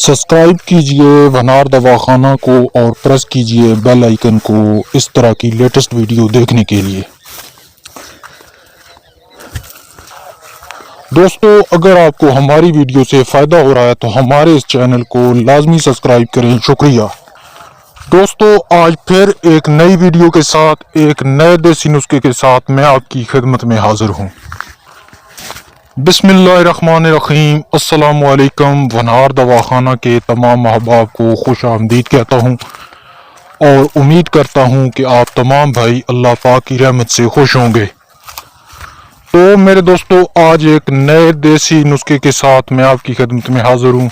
Subscribe कीजिए वनार दवाखाना को और प्रेस कीजिए बेल आइकन को इस तरह की लेटेस्ट वीडियो देखने के लिए। दोस्तों, अगर आपको हमारी वीडियो से फ़ायदा हो रहा है तो हमारे इस चैनल को लाजमी सब्सक्राइब करें। शुक्रिया। दोस्तों, आज फिर एक नई वीडियो के साथ एक नए देसी नुस्खे के साथ मैं आपकी खिदमत में हाजिर हूँ। बिस्मिल्लाहिर्रहमानिर्रहीम। अस्सलामु अलैकुम। वनार दवाखाना के तमाम अहबाब को खुश आमदीद कहता हूँ और उम्मीद करता हूँ कि आप तमाम भाई अल्लाह पाक की रहमत से खुश होंगे। तो मेरे दोस्तों, आज एक नए देसी नुस्खे के साथ मैं आपकी खिदमत में हाजिर हूँ।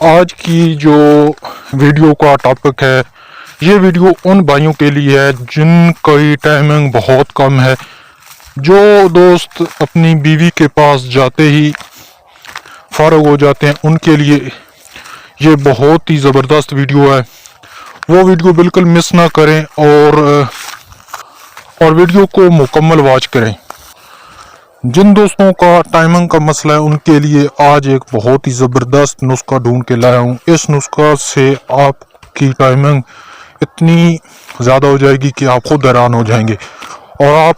आज की जो वीडियो का टॉपिक है, ये वीडियो उन भाइयों के लिए है जिनकी टाइमिंग बहुत कम है, जो दोस्त अपनी बीवी के पास जाते ही फारग हो जाते हैं, उनके लिए ये बहुत ही ज़बरदस्त वीडियो है। वो वीडियो बिल्कुल मिस ना करें और वीडियो को मुकम्मल वॉच करें। जिन दोस्तों का टाइमिंग का मसला है, उनके लिए आज एक बहुत ही ज़बरदस्त नुस्खा ढूंढ के लाया हूँ। इस नुस्खा से आपकी टाइमिंग इतनी ज़्यादा हो जाएगी कि आप खुद हैरान हो जाएंगे और आप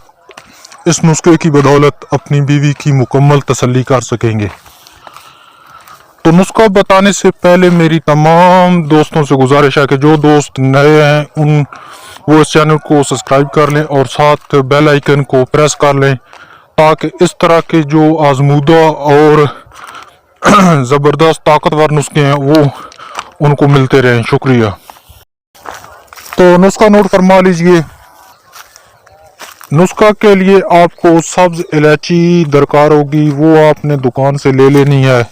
इस नुस्खे की बदौलत अपनी बीवी की मुकम्मल तसल्ली कर सकेंगे। तो नुस्खा बताने से पहले मेरी तमाम दोस्तों से गुजारिश है कि जो दोस्त नए हैं वो इस चैनल को सब्सक्राइब कर लें और साथ बेल आइकन को प्रेस कर लें, ताकि इस तरह के जो आजमूदा और ज़बरदस्त ताकतवर नुस्खे हैं वो उनको मिलते रहें। शुक्रिया। तो नुस्खा नोट फरमा लीजिए। नुस्खा के लिए आपको सब्ज इलायची दरकार होगी, वो आपने दुकान से ले लेनी है।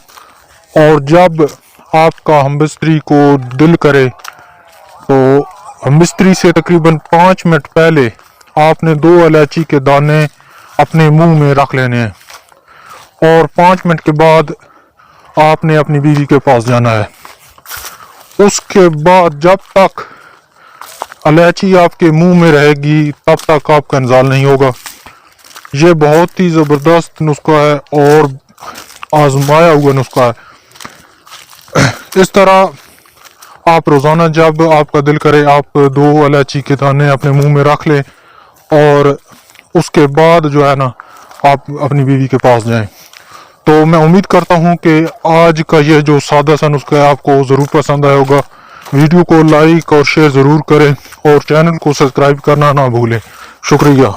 और जब आपका हमबिस्तरी को दिल करे तो हमबिस्तरी से तकरीबन 5 मिनट पहले आपने 2 इलायची के दाने अपने मुंह में रख लेने हैं और 5 मिनट के बाद आपने अपनी बीवी के पास जाना है। उसके बाद जब तक इलायची आपके मुंह में रहेगी तब तक आपका इंजाल नहीं होगा। ये बहुत ही ज़बरदस्त नुस्खा है और आजमाया हुआ नुस्खा है। इस तरह आप रोज़ाना जब आपका दिल करे, आप 2 इलायची के दाने अपने मुंह में रख लें और उसके बाद जो है ना, आप अपनी बीवी के पास जाएं। तो मैं उम्मीद करता हूं कि आज का ये जो सादा सा नुस्खा है आपको ज़रूर पसंद आया होगा। वीडियो को लाइक और शेयर ज़रूर करें और चैनल को सब्सक्राइब करना ना भूलें। शुक्रिया।